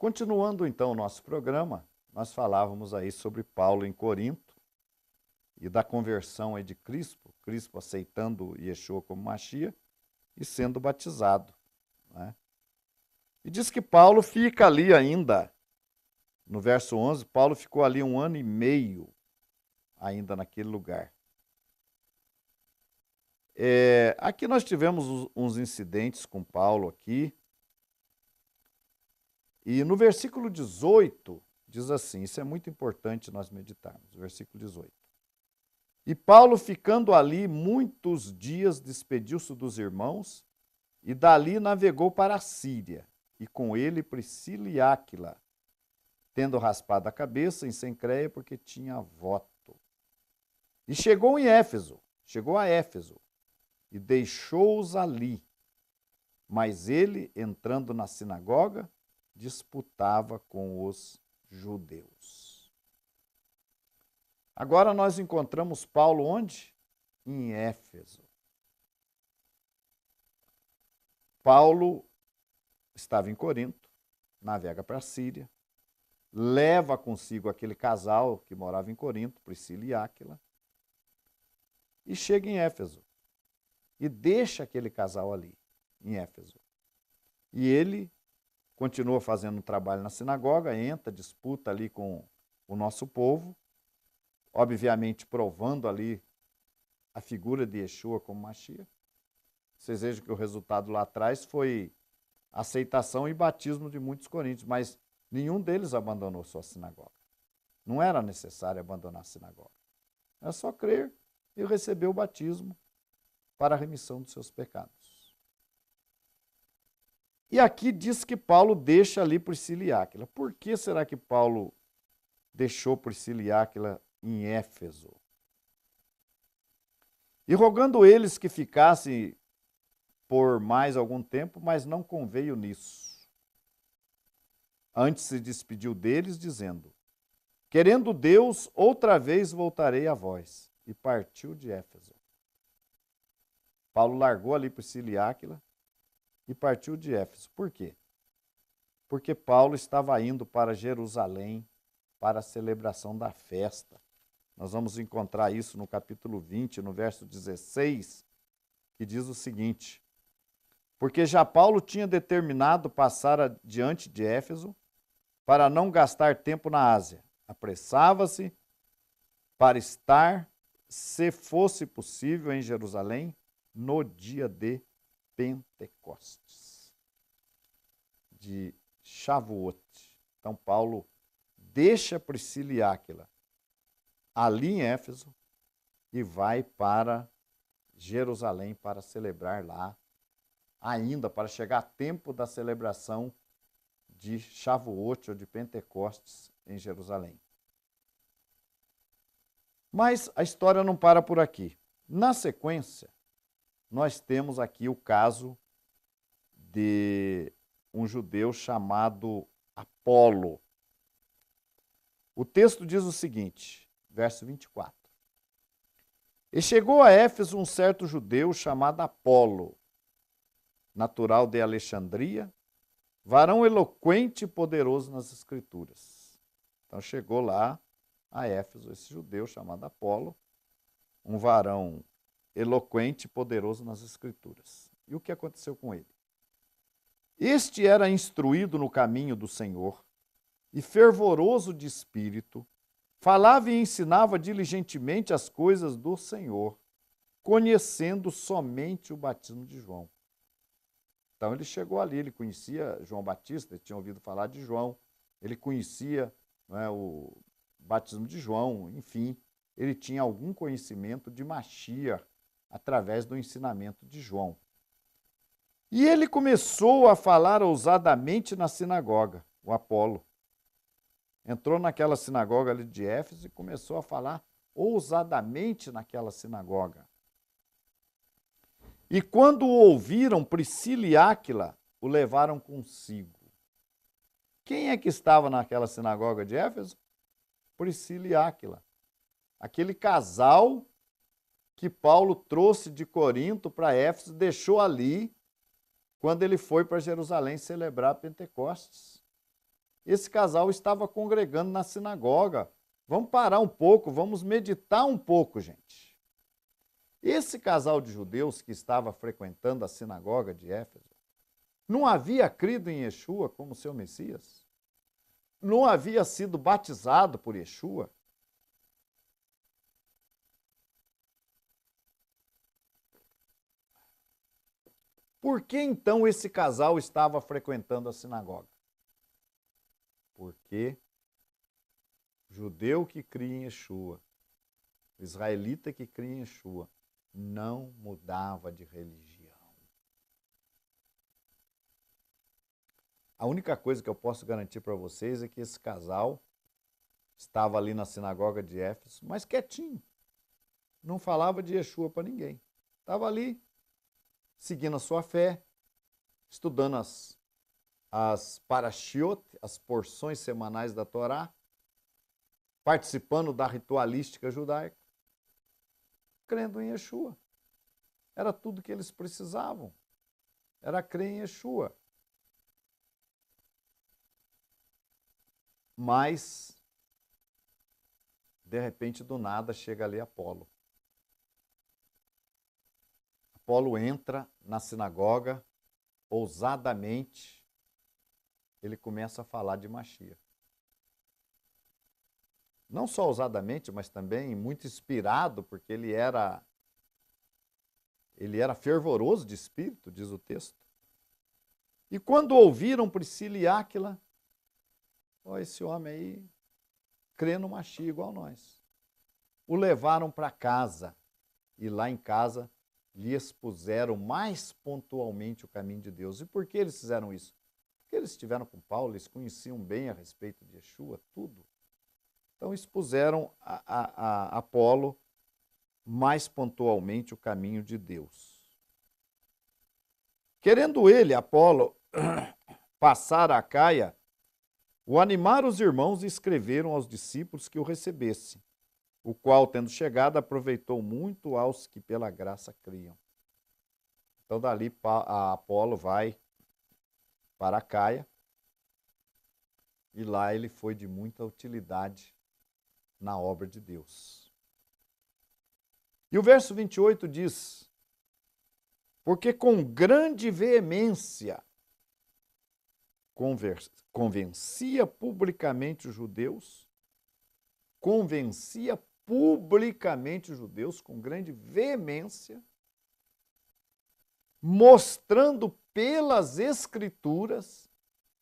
Continuando então o nosso programa, nós falávamos aí sobre Paulo em Corinto e da conversão aí de Crispo aceitando Yeshua como Machia e sendo batizado, né? E diz que Paulo fica ali ainda, no verso 11, Paulo ficou ali 1 ano e meio ainda naquele lugar. Aqui nós tivemos uns incidentes com Paulo aqui, e no versículo 18 diz assim, isso é muito importante nós meditarmos, versículo 18. E Paulo, ficando ali muitos dias, despediu-se dos irmãos e dali navegou para a Síria, e com ele Priscila e Áquila, tendo raspado a cabeça em Cencreia, porque tinha voto. E chegou a Éfeso, e deixou-os ali. Mas ele, entrando na sinagoga, disputava com os judeus. Agora nós encontramos Paulo onde? Em Éfeso. Paulo estava em Corinto, navega para a Síria, leva consigo aquele casal que morava em Corinto, Priscila e Áquila, e chega em Éfeso. E deixa aquele casal ali, em Éfeso. E ele continua fazendo um trabalho na sinagoga, entra, disputa ali com o nosso povo, obviamente provando ali a figura de Yeshua como Machia. Vocês vejam que o resultado lá atrás foi aceitação e batismo de muitos coríntios, mas nenhum deles abandonou sua sinagoga. Não era necessário abandonar a sinagoga. Era só crer e receber o batismo para a remissão dos seus pecados. E aqui diz que Paulo deixa ali Priscila e Áquila. Por que será que Paulo deixou Priscila e Áquila em Éfeso? E rogando eles que ficassem por mais algum tempo, mas não conveio nisso. Antes se despediu deles, dizendo, querendo Deus, outra vez voltarei a vós. E partiu de Éfeso. Paulo largou ali Priscila e Áquila e partiu de Éfeso. Por quê? Porque Paulo estava indo para Jerusalém para a celebração da festa. Nós vamos encontrar isso no capítulo 20, no verso 16, que diz o seguinte, porque já Paulo tinha determinado passar adiante de Éfeso para não gastar tempo na Ásia. Apressava-se para estar, se fosse possível, em Jerusalém no dia de Pentecostes, de Shavuot. Então Paulo deixa Priscila e Áquila ali em Éfeso e vai para Jerusalém para celebrar lá, ainda para chegar a tempo da celebração de Shavuot ou de Pentecostes em Jerusalém. Mas a história não para por aqui. Na sequência, nós temos aqui o caso de um judeu chamado Apolo. O texto diz o seguinte, verso 24. E chegou a Éfeso um certo judeu chamado Apolo, natural de Alexandria, varão eloquente e poderoso nas Escrituras. Então chegou lá a Éfeso esse judeu chamado Apolo, um varão eloquente e poderoso nas Escrituras. E o que aconteceu com ele? Este era instruído no caminho do Senhor e fervoroso de espírito, falava e ensinava diligentemente as coisas do Senhor, conhecendo somente o batismo de João. Então ele chegou ali, ele conhecia João Batista, ele tinha ouvido falar de João, ele conhecia, né, o batismo de João, enfim, ele tinha algum conhecimento de Machia através do ensinamento de João. E ele começou a falar ousadamente na sinagoga, o Apolo. Entrou naquela sinagoga ali de Éfeso e começou a falar ousadamente naquela sinagoga. E quando o ouviram, Priscila e Áquila o levaram consigo. Quem é que estava naquela sinagoga de Éfeso? Priscila e Áquila. Aquele casal que Paulo trouxe de Corinto para Éfeso, deixou ali quando ele foi para Jerusalém celebrar Pentecostes. esse casal estava congregando na sinagoga. Vamos parar um pouco, vamos meditar um pouco, gente. Esse casal de judeus que estava frequentando a sinagoga de Éfeso não havia crido em Yeshua como seu Messias? Não havia sido batizado por Yeshua? Por que então esse casal estava frequentando a sinagoga? Porque judeu que cria em Yeshua, israelita que cria em Yeshua, não mudava de religião. A única coisa que eu posso garantir para vocês é que esse casal estava ali na sinagoga de Éfeso, mas quietinho. Não falava de Yeshua para ninguém. Estava ali, seguindo a sua fé, estudando as parashiot, as porções semanais da Torá, participando da ritualística judaica, crendo em Yeshua. Era tudo que eles precisavam. Era crer em Yeshua. Mas, de repente, do nada, chega ali Apolo. Apolo entra na sinagoga, ousadamente, ele começa a falar de Mashiach. Não só ousadamente, mas também muito inspirado, porque ele era fervoroso de espírito, diz o texto. E quando ouviram Priscila e Áquila, esse homem aí crê no Mashiach igual nós. O levaram para casa e lá em casa lhe expuseram mais pontualmente o caminho de Deus. E por que eles fizeram isso? Porque eles estiveram com Paulo, eles conheciam bem a respeito de Yeshua, tudo. Então expuseram a Apolo mais pontualmente o caminho de Deus. Querendo ele, Apolo, passar a Acaia, o animaram os irmãos e escreveram aos discípulos que o recebesse, o qual, tendo chegado, aproveitou muito aos que pela graça criam. Então, dali, a Apolo vai para Acaia, e lá ele foi de muita utilidade na obra de Deus. E o verso 28 diz: porque com grande veemência convencia publicamente os judeus, com grande veemência, mostrando pelas Escrituras,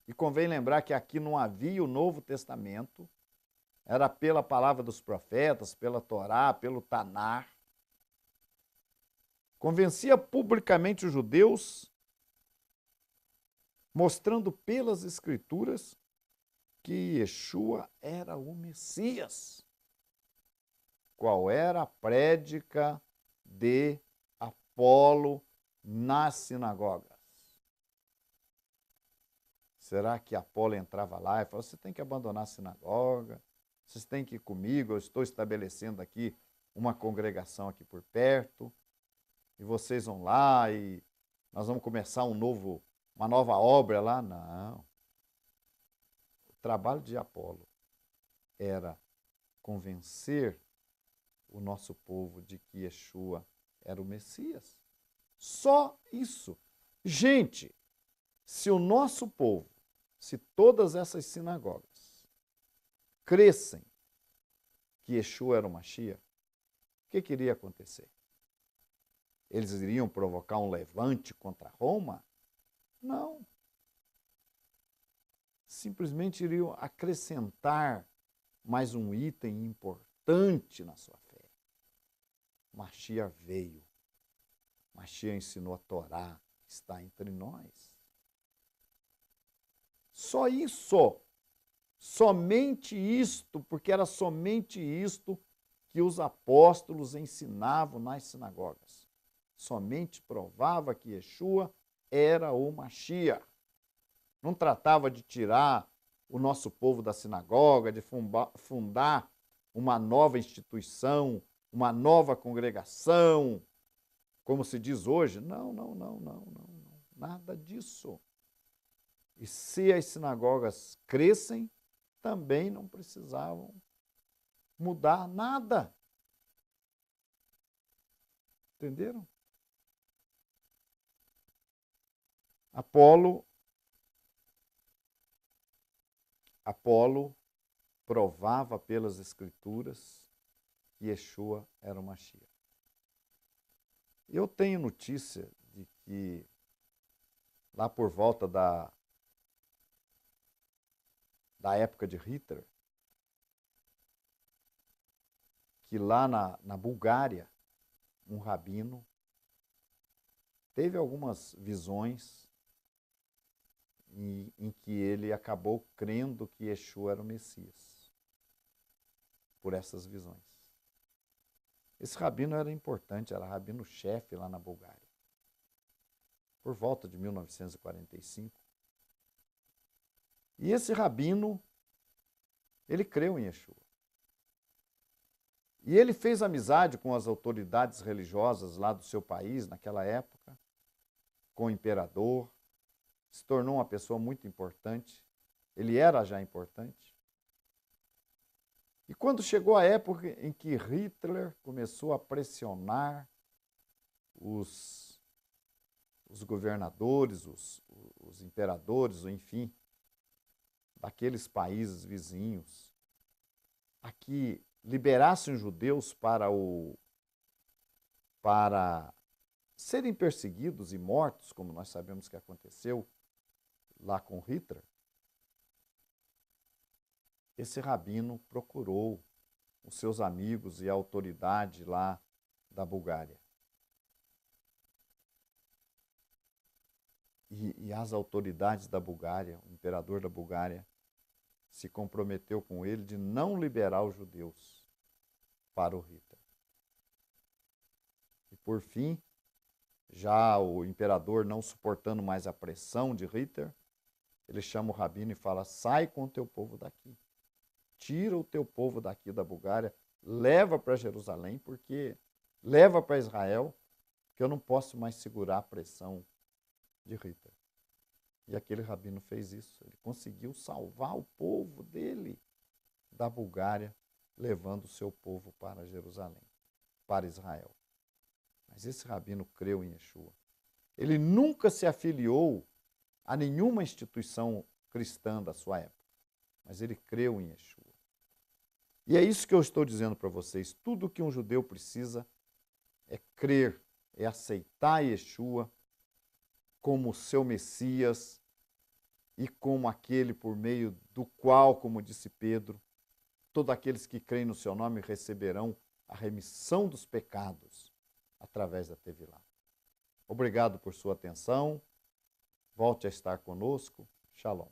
e convém lembrar que aqui não havia o Novo Testamento, era pela palavra dos profetas, pela Torá, pelo Tanar. Convencia publicamente os judeus, mostrando pelas Escrituras que Yeshua era o Messias. Qual era a prédica de Apolo nas sinagogas? Será que Apolo entrava lá e falava: você tem que abandonar a sinagoga, vocês têm que ir comigo, eu estou estabelecendo aqui uma congregação aqui por perto, e vocês vão lá e nós vamos começar uma nova obra lá? Não. O trabalho de Apolo era convencer o nosso povo de que Yeshua era o Messias. Só isso. Gente, se o nosso povo, se todas essas sinagogas crescem que Yeshua era o Mashiach, o que iria acontecer? Eles iriam provocar um levante contra Roma? Não. Simplesmente iriam acrescentar mais um item importante na sua fé. Mashiach veio. Mashiach ensinou a Torá, está entre nós. Só isso. Somente isto, porque era somente isto que os apóstolos ensinavam nas sinagogas. Somente provava que Yeshua era o Mashiach. Não tratava de tirar o nosso povo da sinagoga, de fundar uma nova instituição, uma nova congregação, como se diz hoje. Não. Nada disso. E se as sinagogas crescem, também não precisavam mudar nada. Entenderam? Apolo provava pelas Escrituras que Yeshua era o Mashiach. Eu tenho notícia de que lá por volta da época de Hitler, que lá na Bulgária, um rabino teve algumas visões em que ele acabou crendo que Yeshua era o Messias, por essas visões. Esse rabino era importante, era rabino-chefe lá na Bulgária. Por volta de 1945. E esse rabino, ele creu em Yeshua. E ele fez amizade com as autoridades religiosas lá do seu país, naquela época, com o imperador, se tornou uma pessoa muito importante. Ele era já importante. E quando chegou a época em que Hitler começou a pressionar os governadores, os imperadores, enfim, daqueles países vizinhos, a que liberassem os judeus para serem perseguidos e mortos, como nós sabemos que aconteceu lá com Hitler, esse rabino procurou os seus amigos e a autoridade lá da Bulgária. E as autoridades da Bulgária, o imperador da Bulgária, se comprometeu com ele de não liberar os judeus para o Hitler. E por fim, já o imperador não suportando mais a pressão de Hitler, ele chama o rabino e fala: sai com o teu povo daqui. Tira o teu povo daqui da Bulgária, leva para Jerusalém, leva para Israel, que eu não posso mais segurar a pressão de Hitler. E aquele rabino fez isso. Ele conseguiu salvar o povo dele da Bulgária, levando o seu povo para Jerusalém, para Israel. Mas esse rabino creu em Yeshua. Ele nunca se afiliou a nenhuma instituição cristã da sua época, mas ele creu em Yeshua. E é isso que eu estou dizendo para vocês. Tudo que um judeu precisa é crer, é aceitar Yeshua como seu Messias e como aquele por meio do qual, como disse Pedro, todos aqueles que creem no seu nome receberão a remissão dos pecados através da Tevilá. Obrigado por sua atenção. Volte a estar conosco. Shalom.